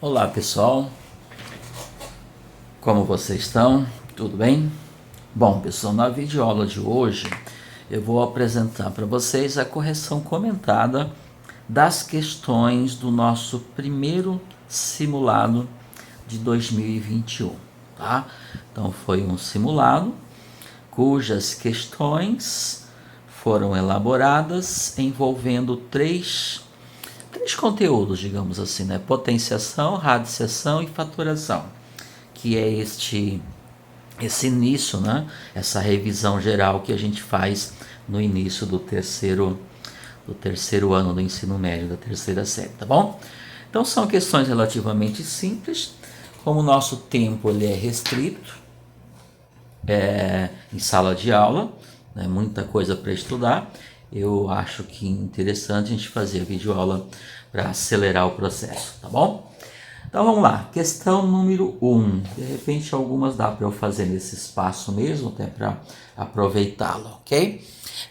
Olá pessoal, como vocês estão? Tudo bem? Bom pessoal, na videoaula de hoje eu vou apresentar para vocês a correção comentada das questões do nosso primeiro simulado de 2021, tá? Então foi um simulado cujas questões foram elaboradas envolvendo três conteúdos, digamos assim, né? Potenciação, radiciação e faturação, que é esse início, né? Essa revisão geral que a gente faz no início do terceiro ano do ensino médio, da terceira série, tá bom? Então são questões relativamente simples, como o nosso tempo ele é restrito em sala de aula, né? Muita coisa para estudar. Eu acho que é interessante a gente fazer a videoaula para acelerar o processo, tá bom? Então vamos lá, questão número 1. De repente algumas dá para eu fazer nesse espaço mesmo, até para aproveitá-lo, ok?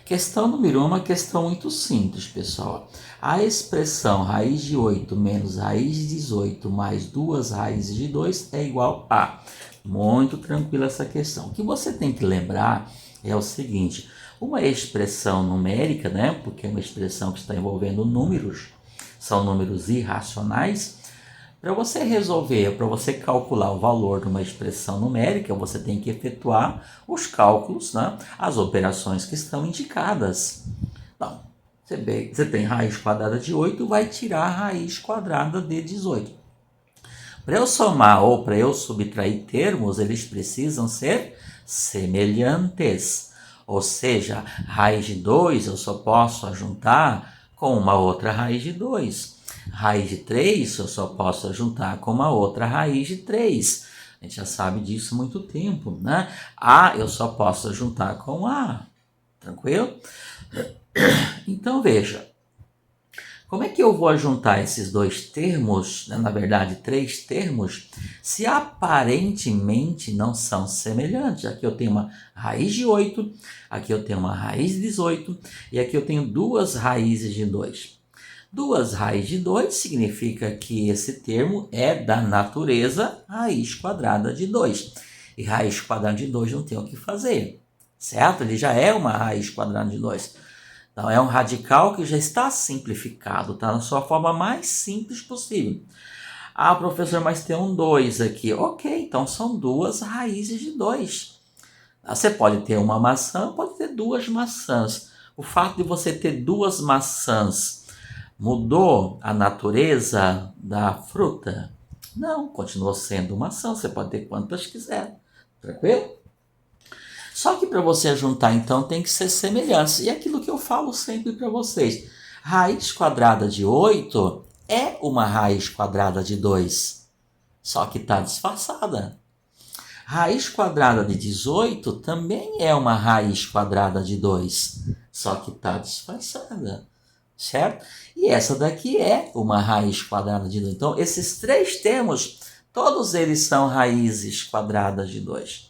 Questão número 1 é uma questão muito simples, pessoal. A expressão raiz de 8 menos raiz de 18 mais 2 raízes de 2 é igual a... Muito tranquila essa questão. O que você tem que lembrar é o seguinte, uma expressão numérica, né? Porque é uma expressão que está envolvendo números, são números irracionais. Para você resolver, para você calcular o valor de uma expressão numérica, você tem que efetuar os cálculos, né? As operações que estão indicadas. Então, você tem raiz quadrada de 8, vai tirar a raiz quadrada de 18. Para eu somar ou para eu subtrair termos, eles precisam ser semelhantes. Ou seja, raiz de 2 eu só posso juntar com uma outra raiz de 2. Raiz de 3 eu só posso juntar com uma outra raiz de 3. A gente já sabe disso há muito tempo, né? A eu só posso juntar com A. Tranquilo? Então veja, como é que eu vou juntar esses dois termos, né? Na verdade três termos, se aparentemente não são semelhantes? Aqui eu tenho uma raiz de 8, aqui eu tenho uma raiz de 18 e aqui eu tenho duas raízes de 2. Duas raízes de 2 significa que esse termo é da natureza raiz quadrada de 2. E raiz quadrada de 2 não tem o que fazer, certo? Ele já é uma raiz quadrada de 2. Então, é um radical que já está simplificado, tá? Na sua forma mais simples possível. Ah, professor, mas tem um 2 aqui. Ok, então são duas raízes de 2. Você pode ter uma maçã, pode ter duas maçãs. O fato de você ter duas maçãs mudou a natureza da fruta? Não, continua sendo maçã, você pode ter quantas quiser. Tranquilo? Só que para você juntar, então, tem que ser semelhança. E aquilo que eu falo sempre para vocês. Raiz quadrada de 8 é uma raiz quadrada de 2. Só que está disfarçada. Raiz quadrada de 18 também é uma raiz quadrada de 2. Só que está disfarçada. Certo? E essa daqui é uma raiz quadrada de 2. Então, esses três termos, todos eles são raízes quadradas de 2.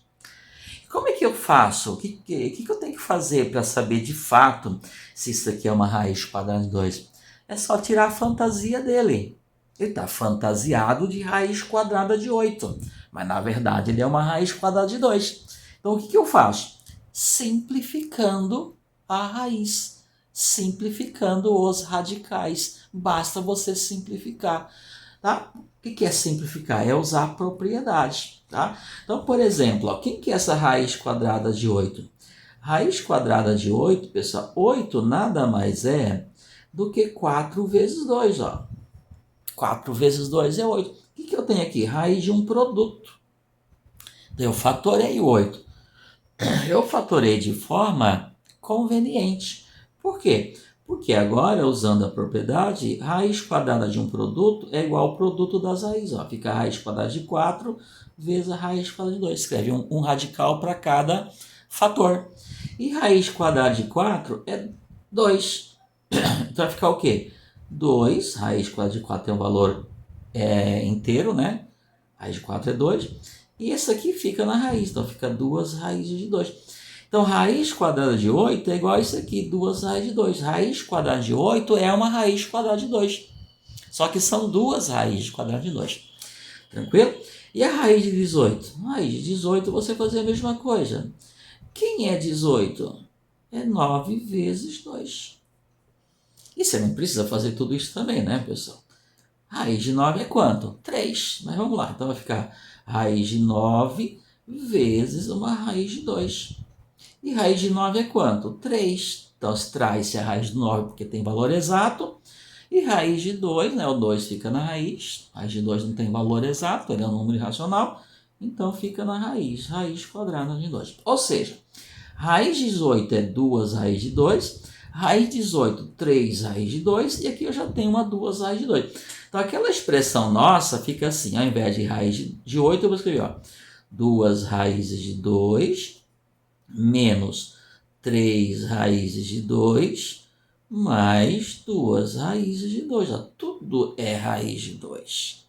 Como é que eu faço? O que eu tenho que fazer para saber de fato se isso aqui é uma raiz quadrada de 2? É só tirar a fantasia dele. Ele está fantasiado de raiz quadrada de 8, mas na verdade ele é uma raiz quadrada de 2. Então o que eu faço? Simplificando a raiz, simplificando os radicais. Basta você simplificar. Tá? O que é simplificar? É usar propriedades. Tá? Então, por exemplo, ó, quem que é essa raiz quadrada de 8? Raiz quadrada de 8, pessoal, 8 nada mais é do que 4 vezes 2. Ó. 4 vezes 2 é 8. O que eu tenho aqui? Raiz de um produto. Eu fatorei 8. Eu fatorei de forma conveniente. Por quê? Porque agora, usando a propriedade, raiz quadrada de um produto é igual ao produto das raízes. Ó. Fica a raiz quadrada de 4 vezes a raiz quadrada de 2. Escreve um radical para cada fator. E raiz quadrada de 4 é 2. Então vai ficar o quê? 2, raiz quadrada de 4 tem um valor inteiro, né? Raiz de 4 é 2. E esse aqui fica na raiz, então fica 2 raízes de 2. Então, raiz quadrada de 8 é igual a isso aqui, 2 raízes de 2. Raiz quadrada de 8 é uma raiz quadrada de 2. Só que são duas raízes quadradas de 2. Tranquilo? E a raiz de 18? A raiz de 18 você fazer a mesma coisa. Quem é 18? É 9 vezes 2. E você não precisa fazer tudo isso também, né, pessoal? Raiz de 9 é quanto? 3. Mas vamos lá. Então vai ficar raiz de 9 vezes uma raiz de 2. E raiz de 9 é quanto? 3. Então se traz-se a raiz de 9 porque tem valor exato. E raiz de 2, né? O 2 fica na raiz. Raiz de 2 não tem valor exato, ele é um número irracional. Então fica na raiz. Raiz quadrada de 2. Ou seja, raiz de 18 é 2 raiz de 2. Raiz de 18, 3 raiz de 2. E aqui eu já tenho uma 2 raiz de 2. Então aquela expressão nossa fica assim. Ao invés de raiz de 8, eu vou escrever, ó, 2 raízes de 2 menos 3 raízes de 2 mais 2 raízes de 2. Ó, tudo é raiz de 2.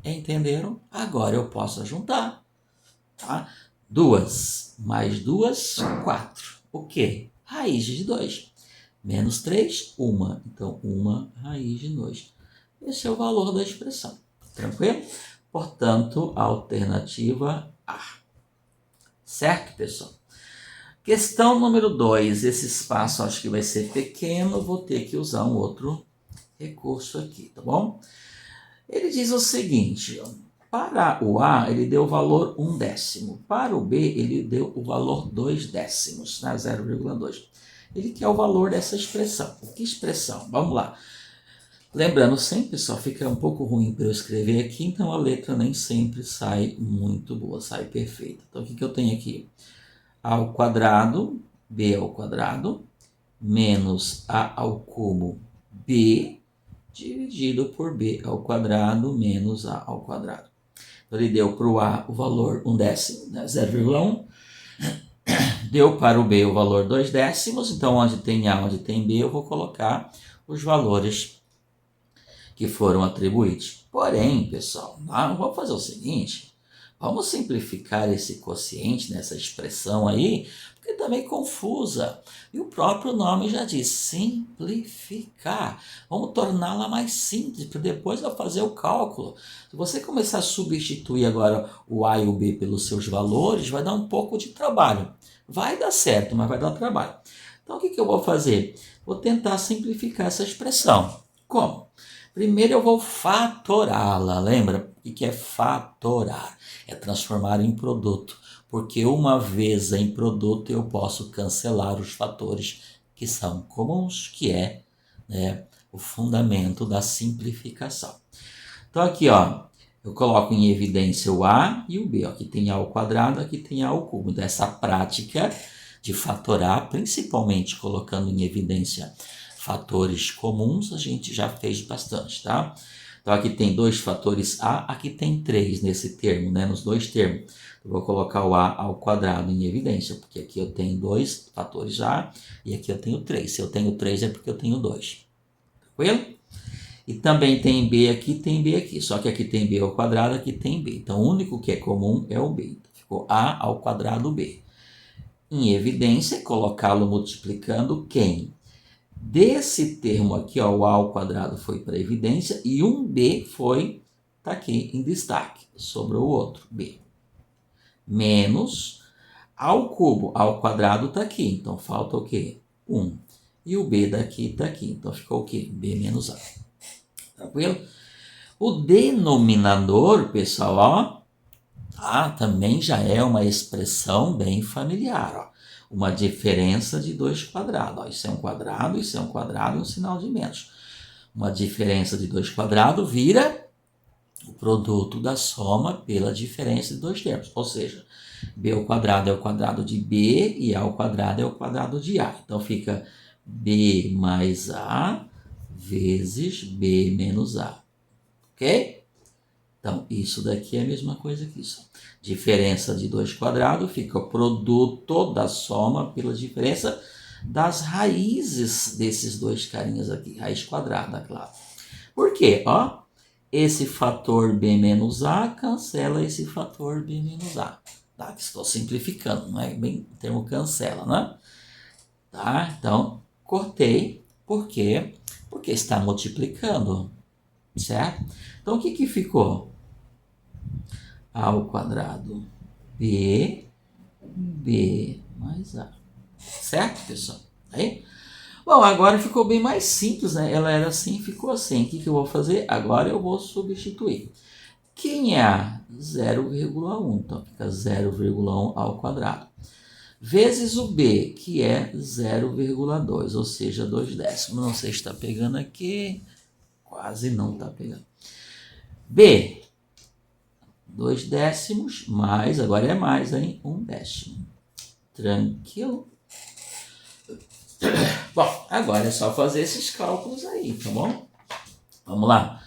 Entenderam? Agora eu posso juntar. Tá? 2 mais 2, 4. O quê? Raiz de 2. Menos 3, 1. Então, 1 raiz de 2. Esse é o valor da expressão. Tranquilo? Portanto, a alternativa A. Certo, pessoal? Questão número 2. Esse espaço acho que vai ser pequeno. Vou ter que usar um outro recurso aqui, tá bom? Ele diz o seguinte, ó, para o A ele deu o valor 1/10. Para o B ele deu o valor 2/10, né? 0,2. Ele quer o valor dessa expressão. Que expressão? Vamos lá. Lembrando sempre, só fica um pouco ruim para eu escrever aqui, então a letra nem sempre sai muito boa, sai perfeita. Então o que eu tenho aqui? A ao quadrado, B ao quadrado, menos A ao cubo, B, dividido por B ao quadrado, menos A ao quadrado. Então ele deu para o A o valor 1/10, né, 0,1. Deu para o B o valor 2/10, então onde tem A, onde tem B, eu vou colocar os valores que foram atribuídos. Porém, pessoal, vamos fazer o seguinte, vamos simplificar esse quociente nessa expressão aí, porque também é confusa. E o próprio nome já diz, simplificar. Vamos torná-la mais simples, para depois eu fazer o cálculo. Se você começar a substituir agora o A e o B pelos seus valores, vai dar um pouco de trabalho. Vai dar certo, mas vai dar trabalho. Então, o que eu vou fazer? Vou tentar simplificar essa expressão. Como? Primeiro eu vou fatorá-la. Lembra? O que é fatorar? É transformar em produto. Porque uma vez em produto eu posso cancelar os fatores que são comuns, que é, né, o fundamento da simplificação. Então aqui, ó, eu coloco em evidência o A e o B. Aqui tem A ao quadrado, aqui tem A ao cubo. Então essa prática de fatorar, principalmente colocando em evidência fatores comuns, a gente já fez bastante, tá? Então aqui tem 2 fatores A, aqui tem 3 nesse termo, né? Nos 2 termos. Eu vou colocar o A ao quadrado em evidência, porque aqui eu tenho 2 fatores A e aqui eu tenho 3. Se eu tenho 3 é porque eu tenho 2. Tranquilo? E também tem B aqui, só que aqui tem B ao quadrado, aqui tem B. Então o único que é comum é o B. Então, ficou A ao quadrado B. Em evidência, colocá-lo multiplicando quem? Desse termo aqui, ó, o A ao quadrado foi para evidência e um B foi, tá aqui em destaque, sobrou o outro, B. Menos ao cubo, ao quadrado tá aqui, então falta o quê? 1. E o B daqui tá aqui, então ficou o quê? B menos A. Tranquilo? O denominador, pessoal, ó, também já é uma expressão bem familiar, ó. Uma diferença de 2 quadrados. Ó, isso é um quadrado, isso é um quadrado e um sinal de menos. Uma diferença de 2 quadrados vira o produto da soma pela diferença de 2 termos. Ou seja, B ao quadrado é o quadrado de B e A ao quadrado é o quadrado de A. Então fica B mais A vezes B menos A. Ok? Então, isso daqui é a mesma coisa que isso. Diferença de 2 quadrados fica o produto da soma pela diferença das raízes desses dois carinhas aqui. Raiz quadrada, claro. Por quê? Ó, esse fator B menos A cancela esse fator B menos A. Tá? Estou simplificando, não é bem o termo cancela, né? Tá? Então, cortei. Por quê? Porque está multiplicando. certo? Então, o que que ficou? A ao quadrado B mais A, certo, pessoal? Aí? Bom, agora ficou bem mais simples, né? Ela era assim, ficou assim. O que que eu vou fazer? Agora eu vou substituir. Quem é A? 0,1. Então, fica 0,1 ao quadrado. Vezes o B, que é 0,2, ou seja, 2 décimos. Não sei se está pegando aqui. Quase não está pegando. B, 2 décimos, mais, agora é mais, hein? 1 décimo. Tranquilo? Bom, agora é só fazer esses cálculos aí, tá bom? Vamos lá.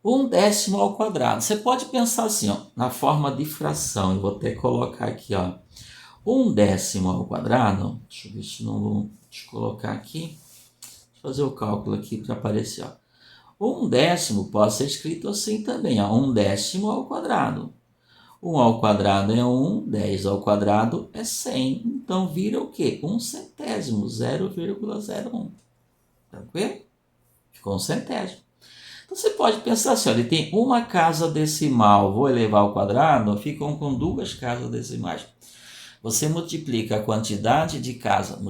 1 décimo ao quadrado. Você pode pensar assim, ó, na forma de fração. Eu vou até colocar aqui, ó. 1 décimo ao quadrado. Deixa eu ver se não vou te colocar aqui. Deixa eu fazer o cálculo aqui para aparecer, ó. 1 décimo pode ser escrito assim também, ó. 1 décimo ao quadrado. 1 ao quadrado é 1, 10 ao quadrado é 100. Então, vira o quê? 1 centésimo, 0,01. Tranquilo? Ficou 1 centésimo. Então, você pode pensar assim, ó, ele tem uma casa decimal, vou elevar ao quadrado, ficam com 2 casas decimais. Você multiplica a quantidade de casas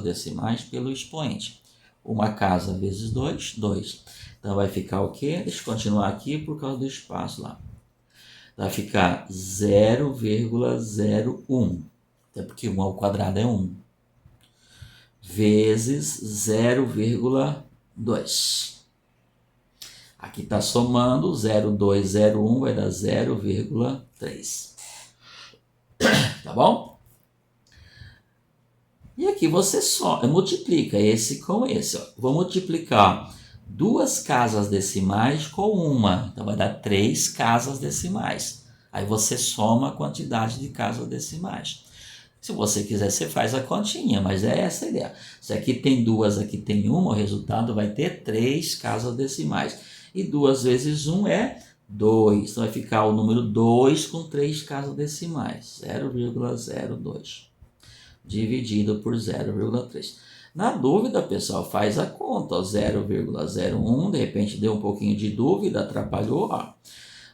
decimais pelo expoente. Uma casa vezes 2, 2. Então, vai ficar o quê? Deixa eu continuar aqui por causa do espaço lá. Vai ficar 0,01. Até porque 1 ao quadrado é 1. Vezes 0,2. Aqui está somando 0,201 vai dar 0,3. Tá bom? E aqui você só multiplica esse com esse. Ó. Vou multiplicar 2 casas decimais com uma. Então vai dar 3 casas decimais. Aí você soma a quantidade de casas decimais. Se você quiser, você faz a continha, mas é essa a ideia. Se aqui tem 2, aqui tem 1, o resultado vai ter 3 casas decimais. E 2 vezes 1 é 2. Então vai ficar o número 2 com 3 casas decimais. 0,02 dividido por 0,3. Na dúvida, pessoal, faz a conta. 0,01, de repente deu um pouquinho de dúvida, atrapalhou. Ó.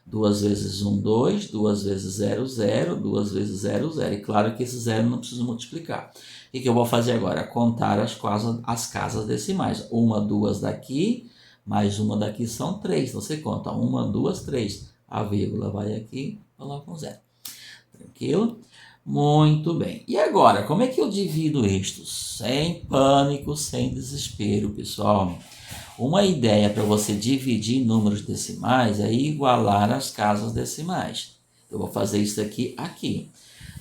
2 vezes 1, 2, 2 vezes 0, 0, 2 vezes 0, 0. E claro que esse 0 não preciso multiplicar. O que eu vou fazer agora? Contar as casas decimais. 1, 2 daqui, mais uma daqui são 3. Você conta 1, 2, 3. A vírgula vai aqui, coloca um 0. Tranquilo? Muito bem. E agora, como é que eu divido isto? Sem pânico, sem desespero, pessoal. Uma ideia para você dividir números decimais é igualar as casas decimais. Eu vou fazer isso aqui.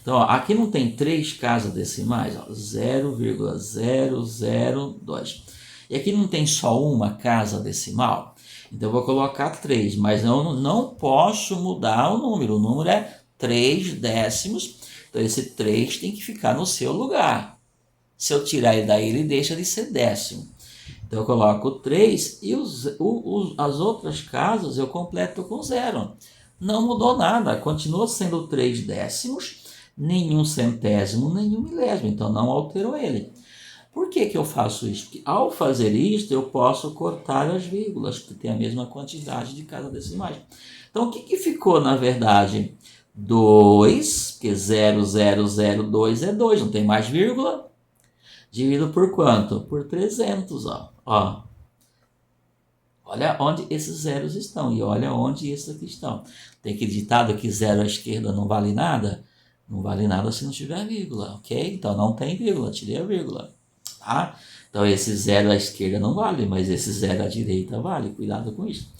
Então, ó, aqui não tem 3 casas decimais, 0,002. E aqui não tem só uma casa decimal. Então, eu vou colocar 3, mas eu não posso mudar o número. O número é 3 décimos. Então, esse 3 tem que ficar no seu lugar. Se eu tirar ele daí, ele deixa de ser décimo. Então, eu coloco 3 e as outras casas eu completo com 0. Não mudou nada, continua sendo 3 décimos, nenhum centésimo, nenhum milésimo. Então, não alterou ele. Por que que eu faço isso? Porque ao fazer isto, eu posso cortar as vírgulas, que tem a mesma quantidade de casas decimais. Então, o que que ficou, na verdade? 2, porque 0,002 é 2, não tem mais vírgula. Dividido por quanto? Por 300, ó. Olha onde esses zeros estão e olha onde esses aqui estão. Tem aquele ditado que 0 à esquerda não vale nada? Não vale nada se não tiver vírgula, ok? Então não tem vírgula, tirei a vírgula. Tá? Então esse 0 à esquerda não vale, mas esse 0 à direita vale. Cuidado com isso.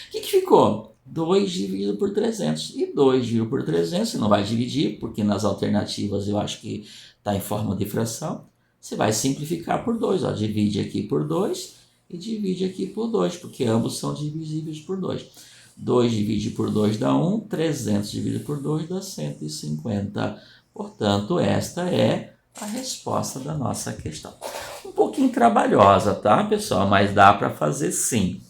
O que ficou? 2 dividido por 300. E 2 dividido por 300, você não vai dividir, porque nas alternativas eu acho que está em forma de fração. Você vai simplificar por 2. Ó. Divide aqui por 2 e divide aqui por 2, porque ambos são divisíveis por 2. 2 divide por 2 dá 1, 300 dividido por 2 dá 150. Portanto, esta é a resposta da nossa questão. Um pouquinho trabalhosa, tá, pessoal? Mas dá para fazer sim.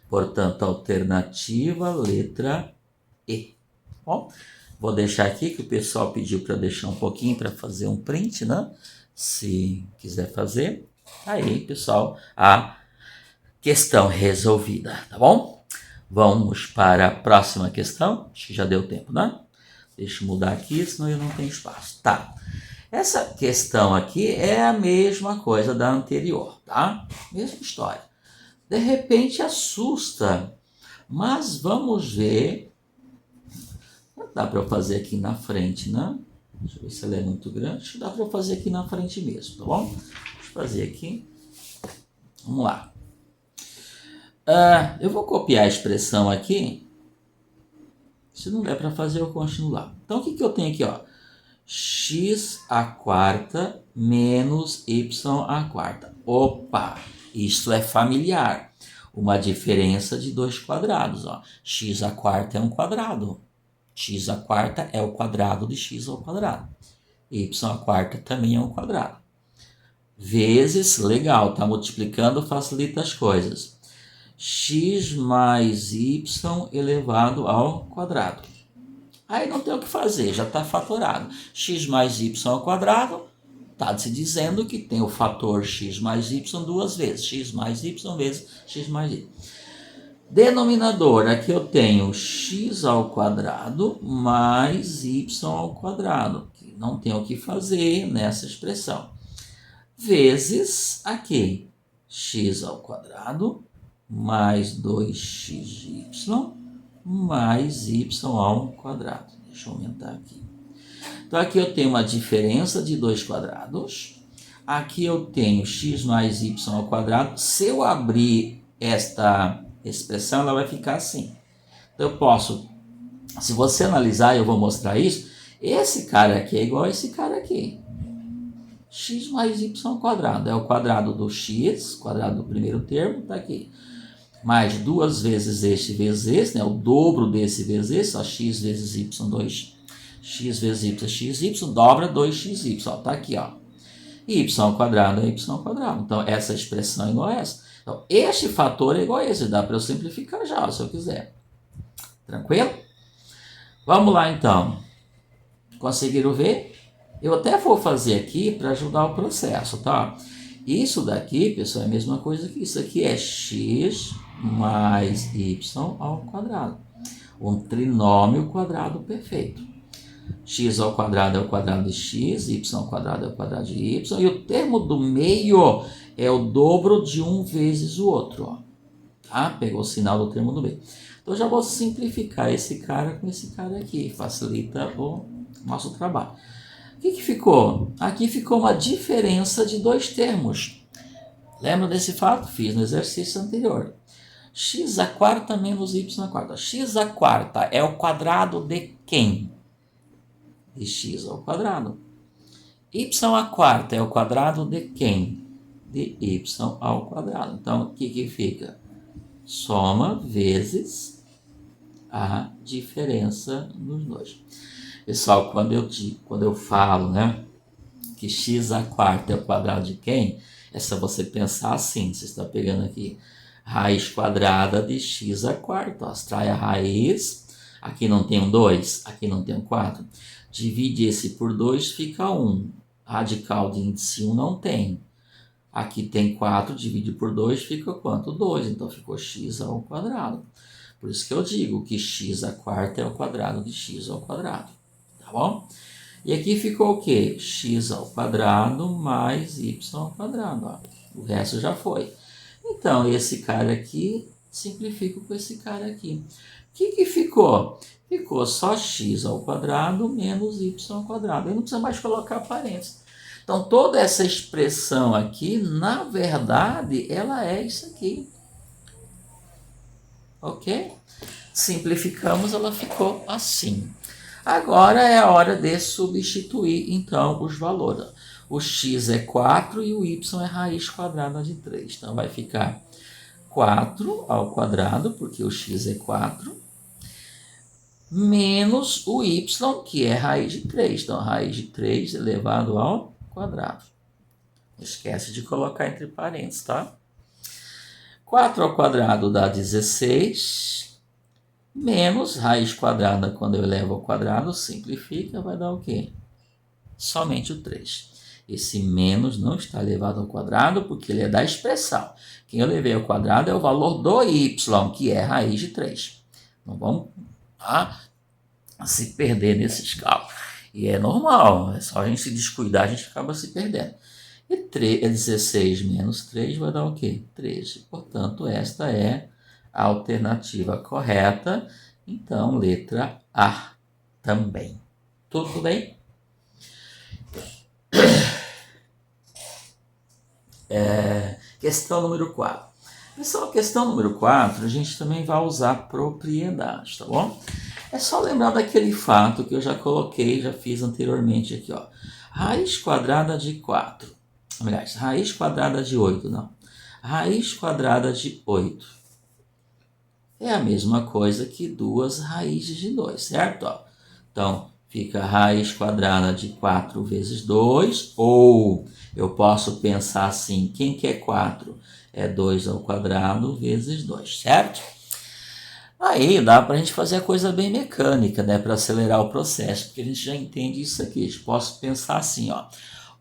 Portanto, alternativa letra E. Bom, vou deixar aqui que o pessoal pediu para deixar um pouquinho para fazer um print, né? Se quiser fazer. Aí, pessoal, a Questão resolvida, tá bom? Vamos para a próxima questão. Acho que já deu tempo, né? Deixa eu mudar aqui, senão eu não tenho espaço. Tá. Essa questão aqui é a mesma coisa da anterior, tá? Mesma história. De repente assusta, mas vamos ver. Dá para eu fazer aqui na frente, né? Deixa eu ver se ela é muito grande. Dá para eu fazer aqui na frente mesmo, tá bom? Deixa eu fazer aqui. Vamos lá. Eu vou copiar a expressão aqui. Se não der para fazer, eu continuo lá. Então, o que eu tenho aqui, ó? X à quarta menos y à quarta. Opa, isso é familiar. Uma diferença de dois quadrados, ó. X à quarta é um quadrado. X à quarta é o quadrado de x ao quadrado. Y à quarta também é um quadrado. Vezes, legal, tá multiplicando, facilita as coisas. X mais y elevado ao quadrado. Aí não tem o que fazer, já está fatorado. X mais y ao quadrado, está se dizendo que tem o fator x mais y duas vezes. X mais y vezes x mais y. Denominador, aqui eu tenho x ao quadrado mais y ao quadrado. Que não tem o que fazer nessa expressão. Vezes aqui, x ao quadrado mais 2xy mais y ao quadrado. Deixa eu aumentar aqui. Então, aqui eu tenho uma diferença de dois quadrados. Aqui eu tenho x mais y ao quadrado. Se eu abrir esta expressão, ela vai ficar assim. Então, eu posso, se você analisar, eu vou mostrar isso. Esse cara aqui é igual a esse cara aqui. X mais y ao quadrado. É o quadrado do x, quadrado do primeiro termo, está aqui. Mais duas vezes este vezes esse, né? O dobro desse vezes esse, ó, x vezes y, 2. X vezes y, xy, dobra 2xy, ó, tá aqui, ó. Y ao quadrado é y ao quadrado. Então, essa expressão é igual a essa. Então, este fator é igual a esse. Dá para eu simplificar já, ó, se eu quiser. Tranquilo? Vamos lá, então. Conseguiram ver? Eu até vou fazer aqui para ajudar o processo, tá? Isso daqui, pessoal, é a mesma coisa que isso aqui é x mais y ao quadrado. Um trinômio quadrado perfeito. X ao quadrado é o quadrado de x, y ao quadrado é o quadrado de y, e o termo do meio é o dobro de um vezes o outro, ó. Tá? Pegou o sinal do termo do meio. Então, já vou simplificar esse cara com esse cara aqui, facilita o nosso trabalho. O que ficou? Aqui ficou uma diferença de dois termos. Lembra desse fato? Fiz no exercício anterior. X à quarta menos y à quarta. X à quarta é o quadrado de quem? De x ao quadrado. Y à quarta é o quadrado de quem? De y ao quadrado. Então, o que fica? Soma vezes a diferença dos dois. Pessoal, quando eu falo, né, que x à quarta é o quadrado de quem? É só você pensar assim. Você está pegando aqui raiz quadrada de x à quarta. Ó, extrai a raiz. Aqui não tem um 2, aqui não tem um 4. Divide esse por 2, fica 1. Radical de índice 1 não tem. Aqui tem 4, divide por 2, fica quanto? 2. Então, ficou x ao quadrado. Por isso que eu digo que x à quarta é o quadrado de x ao quadrado. Tá bom? E aqui ficou o quê? X ao quadrado mais y ao quadrado. Ó. O resto já foi. Então, esse cara aqui simplifica com esse cara aqui. O que ficou? Ficou só x ao quadrado menos y ao quadrado. Aí não precisa mais colocar parênteses. Então, toda essa expressão aqui, na verdade, ela é isso aqui. Ok? Simplificamos, ela ficou assim. Agora é a hora de substituir, então, os valores. O x é 4 e o y é raiz quadrada de 3. Então, vai ficar 4 ao quadrado, porque o x é 4, menos o y, que é raiz de 3. Então, raiz de 3 elevado ao quadrado. Não esquece de colocar entre parênteses, tá? 4 ao quadrado dá 16, menos raiz quadrada, quando eu elevo ao quadrado, simplifica, vai dar o quê? Somente o 3. Esse menos não está elevado ao quadrado porque ele é da expressão. Quem eu levei ao quadrado é o valor do y, que é raiz de 3. Não vamos se perder nesses cálculos. E é normal, é só a gente se descuidar, a gente acaba se perdendo. E 16 menos 3 vai dar o quê? 13. Portanto, esta é a alternativa correta. Então, letra A também. Tudo bem? Questão número 4. Pessoal, questão número 4, a gente também vai usar propriedade, tá bom? É só lembrar daquele fato que eu já coloquei, já fiz anteriormente aqui, ó. Raiz quadrada de 4. Aliás, raiz quadrada de 8, não. Raiz quadrada de 8 é a mesma coisa que 2 raízes de 2, certo? Ó, então, fica raiz quadrada de 4 vezes 2, ou eu posso pensar assim, quem que é 4? É 2 ao quadrado vezes 2, certo? Aí dá para a gente fazer a coisa bem mecânica, né? Para acelerar o processo, porque a gente já entende isso aqui. Eu posso pensar assim, ó.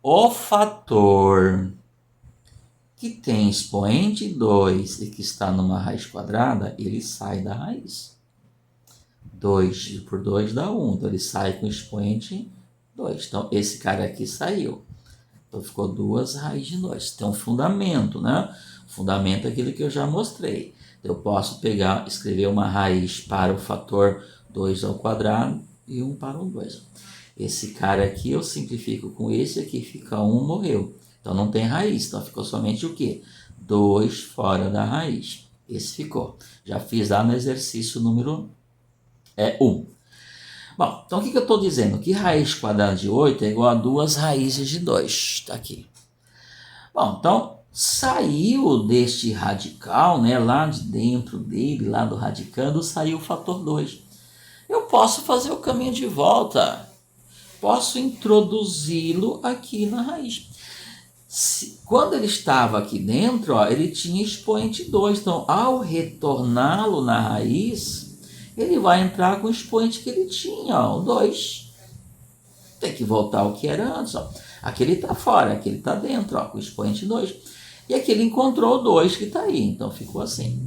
O fator que tem expoente 2 e que está numa raiz quadrada, ele sai da raiz. 2 por 2 dá 1, então ele sai com expoente 2. Então, esse cara aqui saiu. Então, ficou 2 raízes de 2. Tem um fundamento, né? O fundamento é aquilo que eu já mostrei. Eu posso pegar, escrever uma raiz para o fator 2 ao quadrado e 1 para o 2. Esse cara aqui eu simplifico com esse aqui, fica 1, morreu. Então não tem raiz, então ficou somente o quê? 2 fora da raiz. Esse ficou. Já fiz lá no exercício número 1. Bom, então o que eu estou dizendo? Que raiz quadrada de 8 é igual a 2 raízes de 2. Está aqui. Bom, então saiu deste radical, né, lá de dentro dele, lá do radicando, saiu o fator 2. Eu posso fazer o caminho de volta. Posso introduzi-lo aqui na raiz. Quando ele estava aqui dentro, ó, ele tinha expoente 2. Então, ao retorná-lo na raiz, ele vai entrar com o expoente que ele tinha, ó, o 2. Tem que voltar ao que era antes. Ó. Aqui ele está fora, aqui ele está dentro, ó, com o expoente 2. E aqui ele encontrou o 2 que está aí, então ficou assim.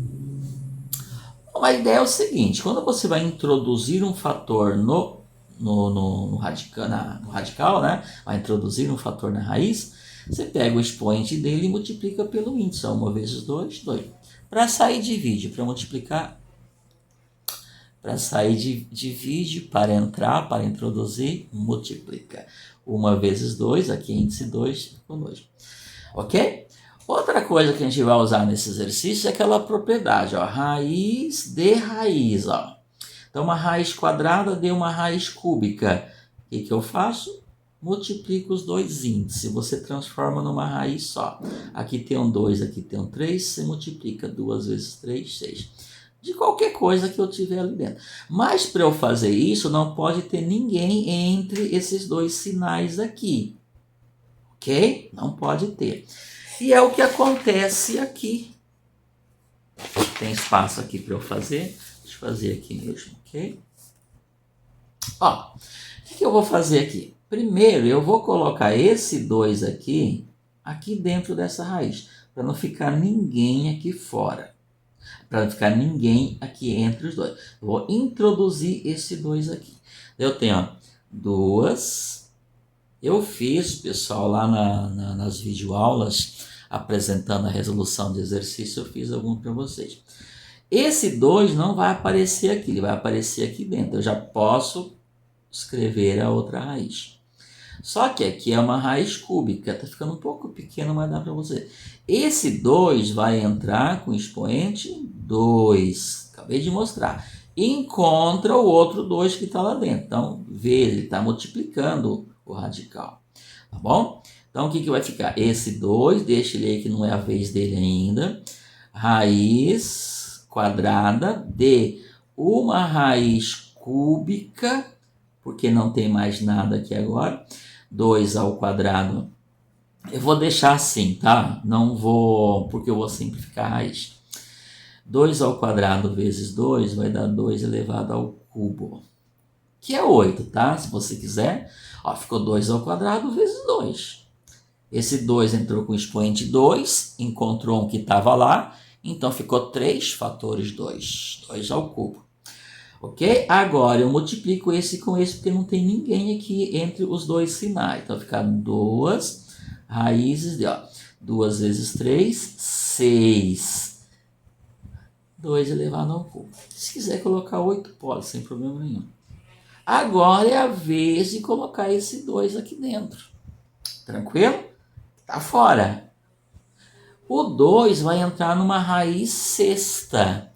Bom, a ideia é o seguinte, quando você vai introduzir um fator no radical, né? Vai introduzir um fator na raiz, você pega o expoente dele e multiplica pelo índice. 1 vezes 2, 2. Para sair, divide. Para multiplicar, para sair, divide. Para entrar, para introduzir, multiplica. 1 vezes 2, aqui índice 2, ficou 2. Ok? Outra coisa que a gente vai usar nesse exercício é aquela propriedade, ó, raiz de raiz, ó. Então, uma raiz quadrada deu uma raiz cúbica. O que eu faço? Multiplico os dois índices. Você transforma numa raiz só. Aqui tem um 2, aqui tem um 3. Você multiplica 2 vezes 3, 6. De qualquer coisa que eu tiver ali dentro. Mas, para eu fazer isso, não pode ter ninguém entre esses dois sinais aqui. Ok? Não pode ter. E é o que acontece aqui. Tem espaço aqui para eu fazer. Deixa eu fazer aqui mesmo, ok? Ó, o que eu vou fazer aqui? Primeiro, eu vou colocar esse 2 aqui dentro dessa raiz, para não ficar ninguém aqui fora. Para não ficar ninguém aqui entre os dois. Eu vou introduzir esse 2 aqui. Eu tenho, ó, 2. Eu fiz, pessoal, lá nas videoaulas, apresentando a resolução de exercício, eu fiz algum para vocês. Esse 2 não vai aparecer aqui, ele vai aparecer aqui dentro. Eu já posso escrever a outra raiz. Só que aqui é uma raiz cúbica, está ficando um pouco pequeno, mas dá para você. Esse 2 vai entrar com expoente 2, acabei de mostrar. Encontra o outro 2 que está lá dentro. Então, veja, ele está multiplicando o radical, tá bom? Então, o que vai ficar? Esse 2, deixa ele aí que não é a vez dele ainda. Raiz quadrada de uma raiz cúbica, porque não tem mais nada aqui agora. 2 ao quadrado. Eu vou deixar assim, tá? Não vou, porque eu vou simplificar a raiz. 2 ao quadrado vezes 2 vai dar 2 elevado ao cubo, que é 8, tá? Se você quiser. Ó, ficou 2 ao quadrado vezes 2. Esse 2 entrou com o expoente 2, encontrou um que estava lá, então ficou 3 fatores 2, 2 ao cubo. Ok? Agora eu multiplico esse com esse, porque não tem ninguém aqui entre os dois sinais. Então fica 2 raízes de, 2 vezes 3, 6. 2 elevado ao cubo. Se quiser colocar 8, pode, sem problema nenhum. Agora é a vez de colocar esse 2 aqui dentro. Tranquilo? Tá fora. O 2 vai entrar numa raiz sexta.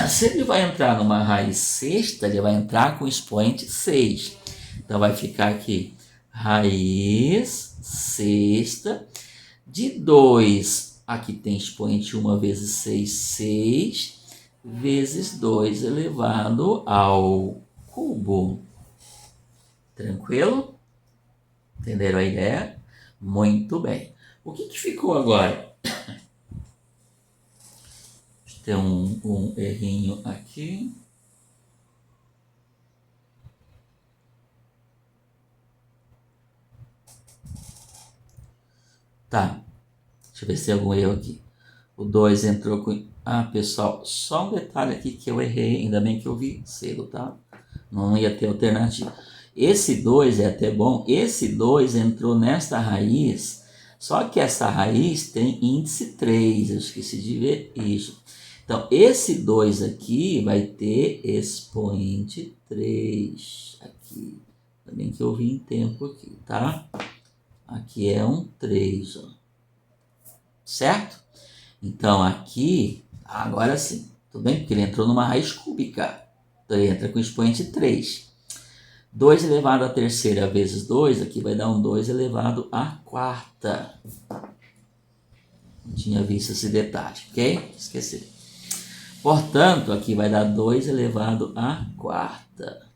Se ele vai entrar numa raiz sexta, ele vai entrar com expoente 6. Então vai ficar aqui raiz sexta de 2. Aqui tem expoente 1 vezes 6, 6, vezes 2 elevado ao cubo. Tranquilo? Entenderam a ideia? Muito bem. O que ficou agora? Tem um errinho aqui. Tá. Deixa eu ver se tem algum erro aqui. O 2 entrou com... Ah, pessoal, só um detalhe aqui que eu errei. Ainda bem que eu vi cedo, tá? Não ia ter alternativa. Esse 2 é até bom. Esse 2 entrou nesta raiz. Só que essa raiz tem índice 3. Eu esqueci de ver isso. Então, esse 2 aqui vai ter expoente 3. Aqui. Também que eu vi em tempo aqui, tá? Aqui é um 3, ó. Certo? Então, aqui, agora sim. Tudo bem? Porque ele entrou numa raiz cúbica. Então, ele entra com expoente 3. 2 elevado à terceira vezes 2, aqui vai dar um 2 elevado à quarta. Não tinha visto esse detalhe, ok? Esqueci. Portanto, aqui vai dar 2 elevado à quarta.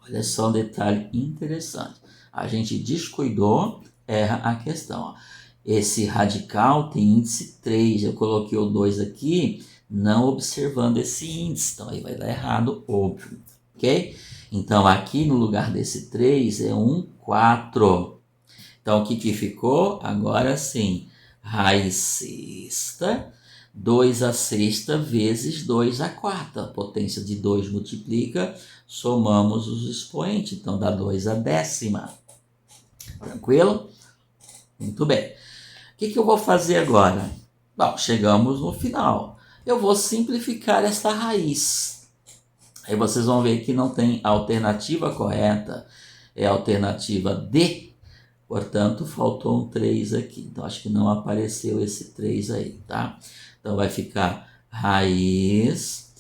Olha só um detalhe interessante. A gente descuidou, erra a questão. Ó. Esse radical tem índice 3. Eu coloquei o 2 aqui, não observando esse índice. Então, aí vai dar errado, óbvio. Ok? Então, aqui no lugar desse 3 é um 4. Então, o que ficou? Agora sim, raiz sexta. 2 à sexta vezes 2 à quarta. A potência de 2 multiplica, somamos os expoentes. Então, dá 2 à décima. Tranquilo? Muito bem. O que eu vou fazer agora? Bom, chegamos no final. Eu vou simplificar esta raiz. Aí vocês vão ver que não tem alternativa correta. É a alternativa D. Portanto, faltou um 3 aqui. Então, acho que não apareceu esse 3 aí, tá? Então, vai ficar raiz.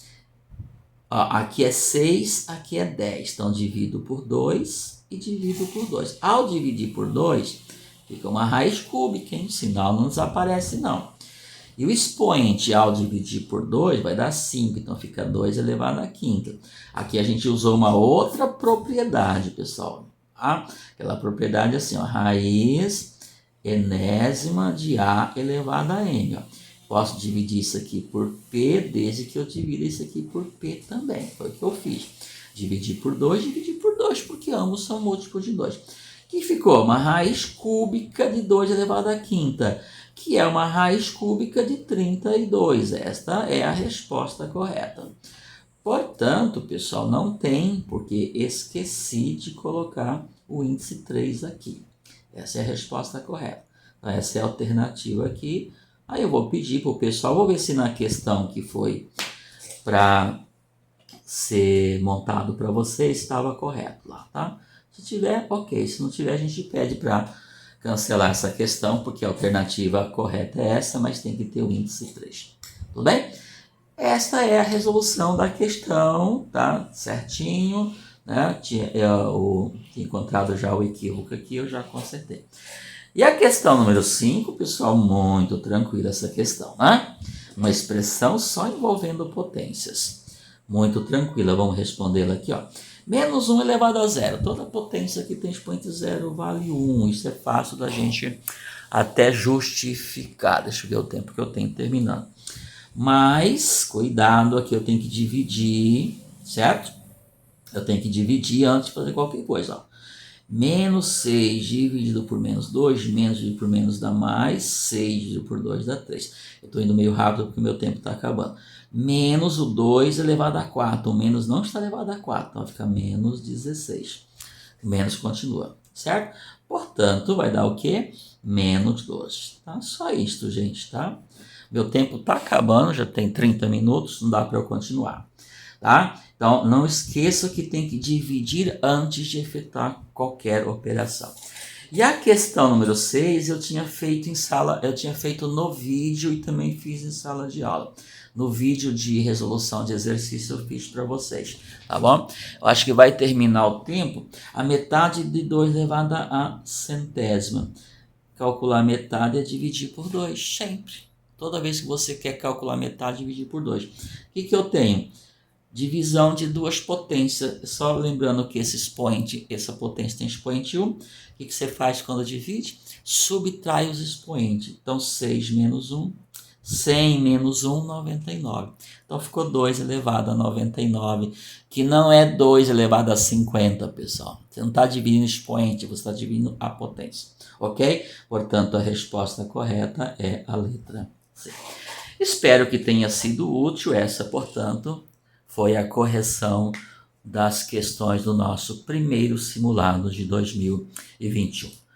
Ó, aqui é 6, aqui é 10. Então, divido por 2 e divido por 2. Ao dividir por 2, fica uma raiz cúbica, hein? O sinal não desaparece, não. E o expoente, ao dividir por 2, vai dar 5. Então, fica 2 elevado à quinta. Aqui a gente usou uma outra propriedade, pessoal. Tá? Aquela propriedade assim, ó, raiz enésima de A elevado a N. Ó. Posso dividir isso aqui por P, desde que eu divida isso aqui por P também. Foi o que eu fiz. Dividir por 2, porque ambos são múltiplos de 2. Que ficou uma raiz cúbica de 2 elevado à quinta, que é uma raiz cúbica de 32. Esta é a resposta correta. Portanto, pessoal, não tem, porque esqueci de colocar o índice 3 aqui. Essa é a resposta correta. Então, essa é a alternativa aqui. Aí eu vou pedir para o pessoal, vou ver se na questão que foi para ser montado para vocês estava correto lá, tá? Se tiver, ok. Se não tiver, a gente pede para cancelar essa questão, porque a alternativa correta é essa, mas tem que ter o índice 3. Tudo bem? Esta é a resolução da questão, tá? Certinho, né? Tinha encontrado já o equívoco aqui, eu já consertei. E a questão número 5, pessoal, muito tranquila essa questão, né? Uma expressão só envolvendo potências. Muito tranquila, vamos respondê-la aqui, ó. Menos 1 elevado a 0. Toda potência que tem expoente 0 vale 1. Isso é fácil da gente até justificar. Deixa eu ver o tempo que eu tenho terminando. Mas, cuidado, aqui eu tenho que dividir, certo? Eu tenho que dividir antes de fazer qualquer coisa, ó. Menos 6 dividido por menos 2, menos dividido por menos dá mais, 6 dividido por 2 dá 3. Eu estou indo meio rápido porque meu tempo está acabando. Menos o 2 elevado a 4. O menos não está elevado a 4, então vai ficar menos 16. Menos continua, certo? Portanto, vai dar o quê? Menos 12. Tá? Só isto, gente, tá? Meu tempo está acabando, já tem 30 minutos, não dá para eu continuar. Tá? Então, não esqueça que tem que dividir antes de efetuar qualquer operação. E a questão número 6 eu tinha feito no vídeo e também fiz em sala de aula. No vídeo de resolução de exercício eu fiz para vocês, tá bom? Eu acho que vai terminar o tempo a metade de 2 elevado a centésima. Calcular metade é dividir por 2, sempre. Toda vez que você quer calcular metade, dividir por 2. O que eu tenho? Divisão de duas potências. Só lembrando que esse expoente, essa potência tem expoente 1. O que você faz quando divide? Subtrai os expoentes. Então, 6 menos 1, 100 menos 1, 99. Então, ficou 2 elevado a 99, que não é 2 elevado a 50, pessoal. Você não está dividindo expoente, você está dividindo a potência. Ok? Portanto, a resposta correta é a letra C. Espero que tenha sido útil. Essa, portanto, foi a correção das questões do nosso primeiro simulado de 2021.